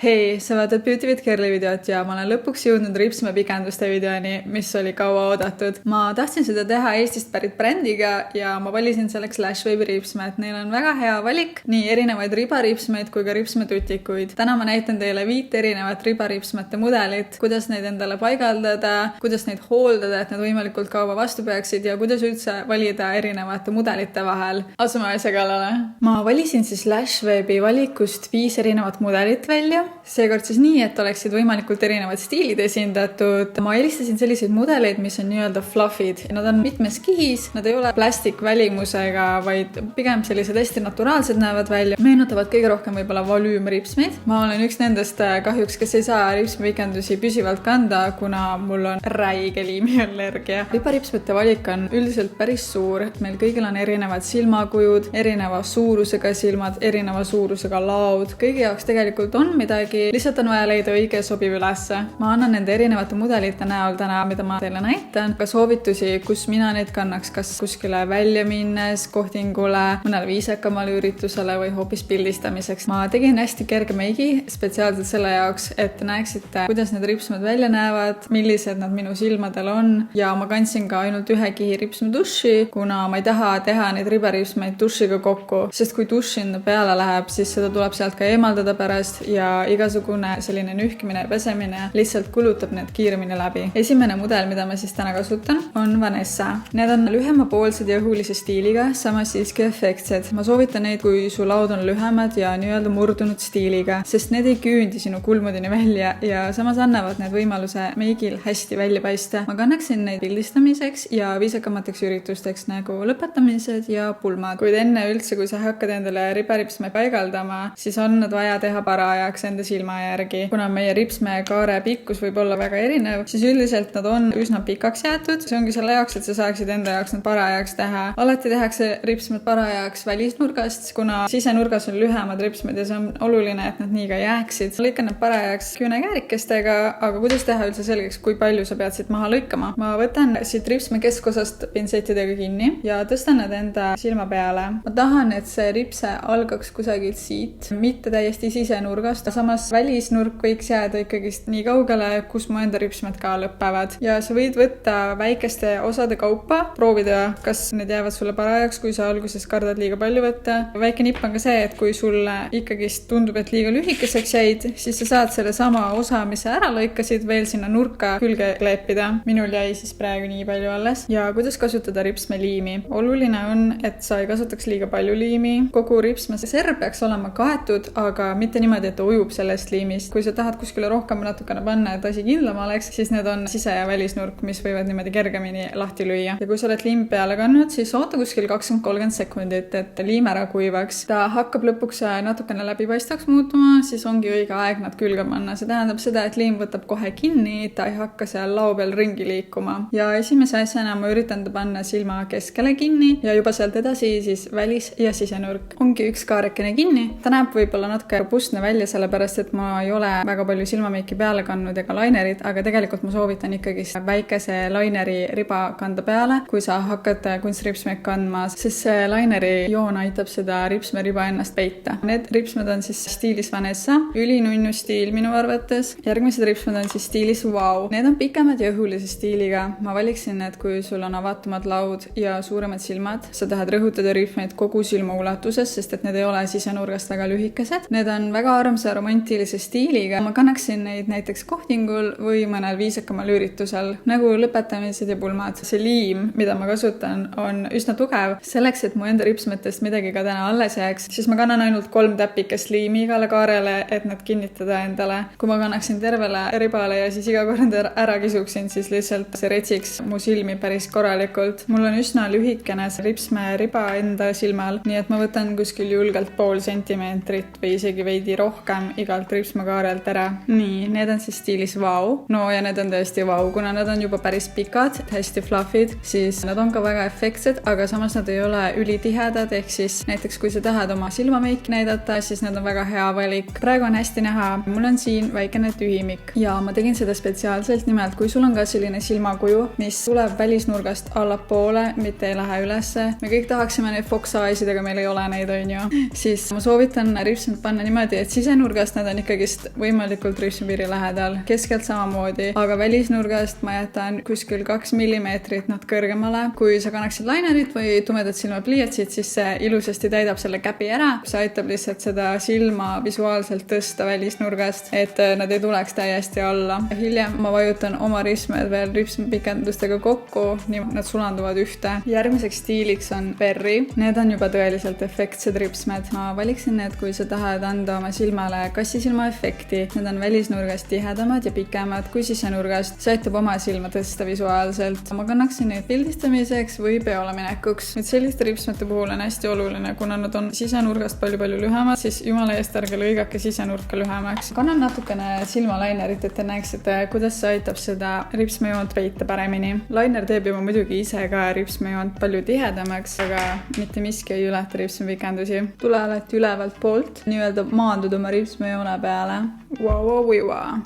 Hei, sa vaatad Beauty with Kerli videot ja ma olen lõpuks jõudnud ripsme pikenduste videoni, mis oli kaua oodatud. Ma tahtsin seda teha Eestist pärit brändiga ja ma valisin selleks Lashwave'i ripsmed. Neil on väga hea valik, nii erinevaid ribaripsmeid kui ka ripsmetutikuid. Täna ma näitan teile 5 erinevat ribaripsmete mudelit, kuidas neid endale paigaldada, kuidas neid hooldada, et nad võimalikult kaua vastu peaksid ja kuidas üldse valida erinevate mudelite vahel. Asume asja kallale. Ma valisin siis Lashwave'i valikust 5 erinevat mudelit välja. Seekord siis nii, et oleksid võimalikult erinevad stiilid esindatud. Ma eelistasin selliseid mudeleid, mis on nii-öelda fluffid. Nad on mitmes kihis, nad ei ole plastikvälimusega, vaid pigem sellised hästi naturaalsed näevad välja. Meenutavad kõige rohkem võib-olla volüümripsmeid. Ma olen üks nendest kahjuks, kes ei saa ripsmepikendusi püsivalt kanda, kuna mul on räige liimiallergia. Ribaripsmete valik on üldiselt päris suur. Meil kõigil on erinevad silmakujud, erineva suurusega silmad, erineva suurusega laud. Kõigi jaoks tegelikult on lihtsalt on vaja leida õige sobiv ülesse. Ma annan nende erinevate mudelite näol täna, mida ma teile näitan, ka soovitusi, kus mina neid kannaks, kas kuskile välja minnes, kohtingule, mõnele viisakamale üritusele või hoopis pildistamiseks. Ma tegin hästi kerge meigi spetsiaalselt selle jaoks, et näeksite, kuidas need ripsmed välja näevad, millised nad minu silmadel on ja ma kandsin ka ainult ühe kihi ripsmeduši, kuna ma ei taha teha neid ribaripsmeid dušiga kokku, sest kui dušin peale läheb, siis seda tuleb sealt ka eemaldada pärast ja igasugune selline nühkimine ja pesemine lihtsalt kulutab need kiiremini läbi. Esimene mudel, mida ma siis täna kasutan, on Vanessa. Need on lühemapoolsed ja õhulise stiiliga, samas siiski efektsed. Ma soovitan neid, kui su laud on lühemad ja nii-öelda murdunud stiiliga, sest need ei küündi sinu kulmudeni välja ja samas annavad need võimaluse meigil hästi välja paista. Ma kannaksin neid pildistamiseks ja viisakamateks üritusteks nagu lõpetamised ja pulmad. Kuid enne üldse, kui sa hakkad endale ribaripsme paigaldama, siis on nad vaja teha parajaks enda silma järgi. Kuna meie ripsme kaare pikkus võib olla väga erinev, siis üldiselt nad on üsna pikaks jäetud. See ongi selle jaoks, et sa saaksid enda jaoks nad parajaks teha. Alati tehakse ripsmed parajaks välisnurgast, kuna sisenurgas on lühemad ripsmed ja see on oluline, et nad nii ka jääksid. Lõikan need parajaks küünekäärikestega, aga kuidas teha üldse selgeks, kui palju sa pead siit maha lõikama? Ma võtan siit ripsme keskosast pintsettidega kinni ja tõstan nad enda silma peale. Ma tahan, et see ripse algaks kusagilt siit, mitte täiesti sisenurgast. Samas välisnurk võiks jääda ikkagist nii kaugele, kus mu enda ripsmed ka lõppevad. Ja sa võid võtta väikeste osade kaupa, proovida, kas need jäävad sulle parajaks, kui sa alguses kardad liiga palju võtta. Väike nipp on ka see, et kui sulle ikkagist tundub, et liiga lühikeseks jäid, siis sa saad selle sama osa, mis sa ära lõikasid, veel sinna nurka külge kleepida. Minul jäi siis praegu nii palju alles. Ja kuidas kasutada ripsme liimi? Oluline on, et sa ei kasutaks liiga palju liimi. Kogu ripsme serv peaks olema kaetud, aga mitte niimoodi, et ta ujub sellest liimist. Kui sa tahad kuskile rohkem natukene panna, et asi kindlam oleks, siis need on sise- ja välisnurk, mis võivad niimoodi kergemini lahti lüüa. Ja kui sa oled liim peale kannud, siis oota kuskil 20-30 sekundit, et liim ära kuivaks. Ta hakkab lõpuks natukene läbipaistvaks muutuma, siis ongi õige aeg nad külge panna. See tähendab seda, et liim võtab kohe kinni, ta ei hakka seal lao peal ringi liikuma. Ja esimese asjana ma üritan ta panna silma keskele kinni ja juba sealt edasi siis välis- ja sisenurk. Ongi üks kaarekene kinni. Ta näeb võib-olla natuke robustne välja, sellepärast et ma ei ole väga palju silmameiki peale kandnud ega lainerit, aga tegelikult ma soovitan ikkagi väikese laineri riba kanda peale, kui sa hakkad kunstripsmeid kandma, sest see laineri joon aitab seda ripsmeriba ennast peita. Need ripsmed on siis stiilis Vanessa, ülinunnu stiil minu arvates. Järgmised ripsmed on siis stiilis Wow. Need on pikemad ja õhulise stiiliga. Ma valiksin, et kui sul on avatumad laud ja suuremad silmad, sa tahad rõhutada ripsmeid kogu silma ulatuses, sest et need ei ole sisenurgast väga lühikesed. Need on väga armsa romantilise stiiliga. Ma kannaksin neid näiteks kohtingul või mõnel viisakamal üritusel, nagu lõpetamised ja pulmad. See liim, mida ma kasutan, on üsna tugev. Selleks, et mu enda ripsmetest midagi ka täna alles jääks, siis ma kannan ainult 3 täpikest liimi igale kaarele, et nad kinnitada endale. Kui ma kannaksin tervele ribale ja siis iga kord ära kisuksin, siis lihtsalt see retsiks mu silmi päris korralikult. Mul on üsna lühikene see ripsme riba enda silmal, nii et ma võtan kuskil julgelt pool sentimeetrit või isegi veidi rohkem igalt ripsmekaarelt ära. Nii, need on siis stiilis Wow. No ja need on tõesti Wow, kuna nad on juba päris pikad, hästi fluffid, siis nad on ka väga efektsed, aga samas nad ei ole ülitihedad, ehk siis näiteks kui sa tahad oma silmameiki näidata, siis nad on väga hea valik. Praegu on hästi näha, mul on siin väikene tühimik ja ma tegin seda spetsiaalselt, nimelt kui sul on ka selline silmakuju, mis tuleb välisnurgast allapoole, mitte ei lähe ülesse. Me kõik tahaksime neid fox eyesid, aga meil ei ole neid, on ju. Siis ma soovitan ripsmed panna niimoodi, et sisenurgast nurgast need on ikkagist võimalikult ripsmepiiri lähedal, keskelt samamoodi, aga välisnurgast ma jätan kuskil 2 millimeetrit nad kõrgemale. Kui sa kannaksid linerit või tumedat silmapliiatsit, siis see ilusasti täidab selle käpi ära. See aitab lihtsalt seda silma visuaalselt tõsta välisnurgast, et nad ei tuleks täiesti alla. Hiljem ma vajutan oma ripsmed veel ripsmepikendustega kokku, nii nad sulanduvad ühte. Järgmiseks stiiliks on Berry. Need on juba tõeliselt efektsed ripsmed. Ma valiksin need, kui sa tahad anda oma silmale kassisilma efekti. Need on välisnurgast tihedamad ja pikemad kui sisenurgast. See aitab oma silma tõsta visuaalselt. Ma kannaksin neid pildistamiseks või peole minekuks. Nüüd selliste ripsmete puhul on hästi oluline, kuna nad on sisenurgast palju lühemad, siis jumala eest ärge lõigake sisenurka lühemaks. Kannan natukene silmalainerit, et te näeksite, kuidas see aitab seda ripsmejoont peita paremini. Lainer teeb juba muidugi ise ka ripsmejoont palju tihedamaks, aga mitte miski ei ületa ripsmepikendusi. Tule alati ülevalt poolt, nii-öelda maandud oma ripsmejoone peale.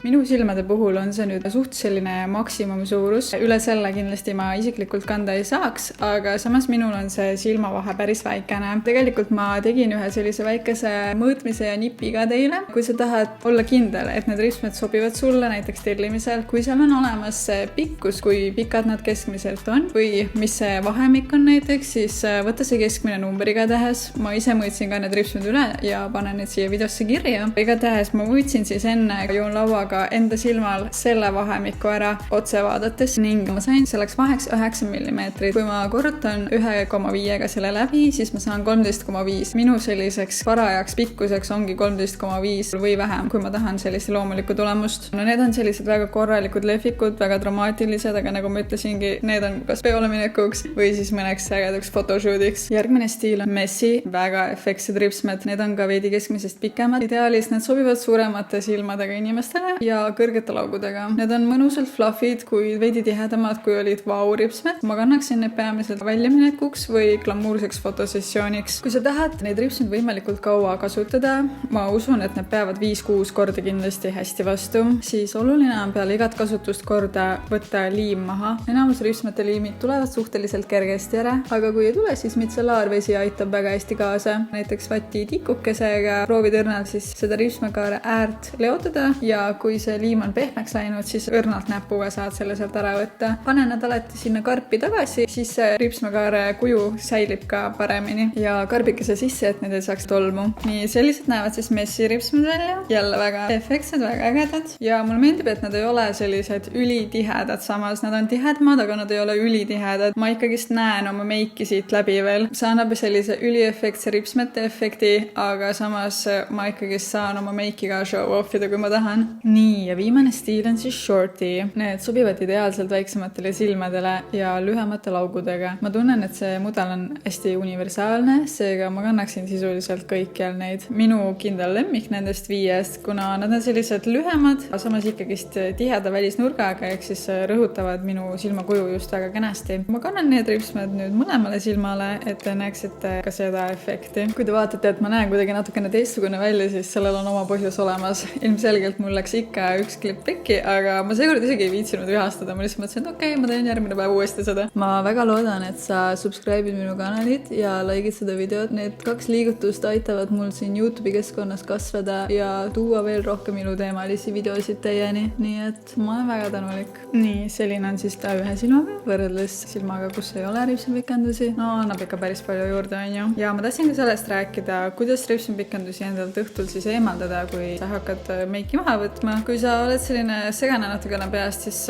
Minu silmade puhul on see nüüd suht selline maksimumsuurus. Üle selle kindlasti ma isiklikult kanda ei saaks, aga samas minul on see silmavahe päris väikene. Tegelikult ma tegin ühe sellise väikese mõõtmise ja nipi ka teile. Kui sa tahad olla kindel, et need ripsmed sobivad sulle näiteks tellimisel, kui seal on olemas see pikkus, kui pikad nad keskmiselt on või mis see vahemik on näiteks, siis võta see keskmine numberiga tähes. Ma ise mõõtsin ka need ripsmed üle ja panen need siia videosse kirja. Iga tähes ma mõõtsin siis enne joonlauaga enda silmal selle vahemiku ära otse vaadates ning ma sain selleks vaheks 9 millimeetrit. Kui ma korrutan 1,5-ga selle läbi, siis ma saan 13,5. Minu selliseks parajaks pikkuseks ongi 13,5 või vähem, kui ma tahan sellist loomulikku tulemust. No need on sellised väga korralikud lehvikud, väga dramaatilised, aga nagu ma ütlesingi, need on kas peole minekuks või siis mõneks ägedaks photoshoot'iks. Järgmine stiil on Messy, väga efektsed ripsmed. Need on ka veidi keskmisest pikemad. Ideaalis need sobivad suuremate silmadega inimestele ja kõrgete laugudega. Need on mõnusalt fluffid, kui veidi tihedamad, kui olid ripsmed. Ma kannaksin need peamiselt väljaminekuks või glamuurseks fotosessiooniks. Kui sa tahad neid ripsmeid võimalikult kaua kasutada, ma usun, et need peavad 5-6 korda kindlasti hästi vastu, siis oluline on peale igat kasutust korda võtta liim maha. Enamus ripsmete liimid tulevad suhteliselt kergesti ära, aga kui ei tule, siis mitsellaarvesi aitab väga hästi kaasa. Näiteks vati tikukesega proovid õrnalt siis seda ripsmekaare äärt leotada ja kui see liim on pehmeks läinud, siis õrnalt näpuga saad selle sealt ära võtta. Pane nad alati sinna karpi tagasi, siis see ripsmekaare kuju säilib ka paremini ja karbikese sisse, et need ei saaks tolmu. Nii, sellised näevad siis Messy ripsmed välja. Jälle väga efektsed, väga ägedad ja mulle meeldib, et nad ei ole sellised ülitihedad, samas nad on tihedamad, aga nad ei ole ülitihedad. Ma ikkagist näen oma meiki siit läbi veel. See annab sellise üliefektse ripsmete efekti, aga samas ma ikkagist saan oma meiki ka show off ida, kui ma tahan. Nii, ja viimane stiil on siis shorty. Need sobivad ideaalselt väiksematele silmadele ja lühemate laugudega. Ma tunnen, et see mudel on hästi universaalne, seega ma kannaksin sisuliselt kõikjal neid. Minu kindel lemmik nendest 5, kuna nad on sellised lühemad, samas ikkagist tiheda välisnurgaga, ehk siis rõhutavad minu silmakuju just väga kenasti. Ma kannan need ripsmed nüüd mõlemale silmale, et te näeksite ka seda efekti. Kui te vaatate, et ma näen kuidagi natukene teistsugune välja, siis sellel on oma põhjus olemas. Ilmselgelt mul läks ikka üks klipp pekki, aga ma seekord isegi ei viitsinud vihastada. Ma lihtsalt mõtlesin, et okei, ma teen järgmine päev uuesti seda. Ma väga loodan, et sa subscribe'id minu kanalit ja like'id seda videot. Need 2 liigutust aitavad mul siin YouTube'i keskkonnas kasvada ja tuua veel rohkem iluteemalisi videosid teieni. Nii et ma olen väga tänulik. Nii, selline on siis ta ühe silmaga võrreldes silmaga, kus ei ole ripsmepikendusi. No, annab ikka päris palju juurde, on ju. Ja ma tahtsin ka sellest rääkida, kuidas ripsmepikendusi endalt õhtul siis eemaldada, kui sa hakkad meiki maha võtma. Kui sa oled selline segane natukene peast, siis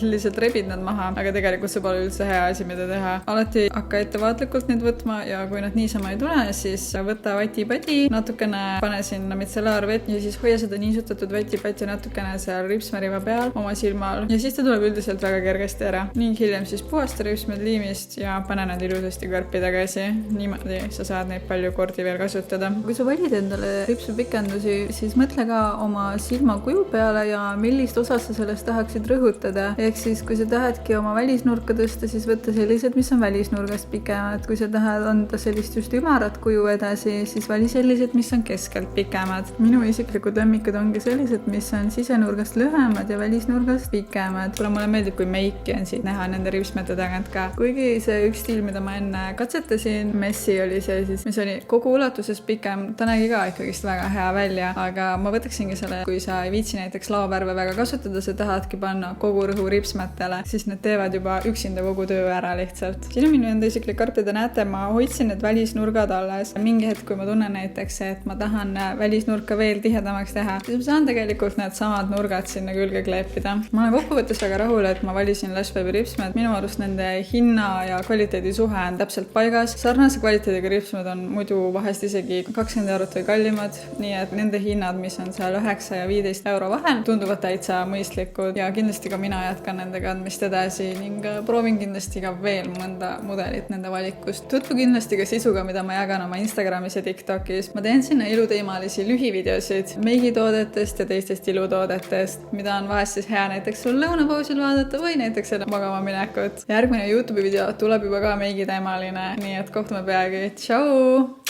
lihtsalt rebid nad maha, aga tegelikult see pole üldse hea asi, mida teha. Alati hakka ettevaatlikult neid võtma ja kui nad niisama ei tule, siis võta vatipadi, natukene pane sinna mitsellaarvett ja siis hoia seda niisutatud vatipati natukene seal ripsmeriva peal oma silmal ja siis ta tuleb üldiselt väga kergesti ära. Ning hiljem siis puhasta ripsmed liimist ja pane nad ilusasti karpi tagasi. Niimoodi sa saad neid palju kordi veel kasutada. Kui sa valid endale ripsmepikendusi, siis mõtle ka oma silmakuju peale ja millist osa sa sellest tahaksid rõhutada. Ehk siis, kui sa tahadki oma välisnurka tõsta, siis võtta sellised, mis on välisnurgast pikemad. Kui sa tahad anda sellist just ümarat kuju edasi, siis vali sellised, mis on keskelt pikemad. Minu isiklikud lemmikud ongi sellised, mis on sisenurgast lühemad ja välisnurgast pikemad. Kuna mulle meeldib, kui meiki on siit näha nende ripsmete tagant ka. Kuigi see üks stiil, mida ma enne katsetasin, Messy oli see siis, mis oli kogu ulatuses pikem, ta nägi ka ikkagist väga hea välja, aga ma võtaksingi selle, kui sa ei viitsi näiteks laovärve väga kasutada, sa tahadki panna kogu rõhu ripsmetele, siis need teevad juba üksinda kogu töö ära lihtsalt. Siin on minu enda isiklik karp ja te näete, ma hoidsin need välisnurgad alles. Mingi hetk, kui ma tunnen näiteks, et ma tahan välisnurka veel tihedamaks teha, siis ma saan tegelikult need samad nurgad sinna külge kleepida. Ma olen kokkuvõttes väga rahul, et ma valisin Lashbaby ripsmed. Minu arust nende hinna ja kvaliteedi suhe on täpselt paigas. Sarnase kvaliteediga ripsmed on muidu vahest isegi 20 eurot või kallimad, nii et nende hinnad, mis on seal 9 ja 15 euro vahel, tunduvad täitsa mõistlikud ja kindlasti ka mina jätkan nende kandmist edasi ning proovin kindlasti ka veel mõnda mudelit nende valikust. Tutvu kindlasti ka sisuga, mida ma jagan oma Instagramis ja TikTokis. Ma teen sinna iluteemalisi lühivideosid meigitoodetest ja teistest ilutoodetest, mida on vahest siis hea näiteks sul lõunapausil vaadata või näiteks enne magama minekut. Järgmine YouTube'i video tuleb juba ka meigiteemaline, nii et kohtume peagi. Tšau!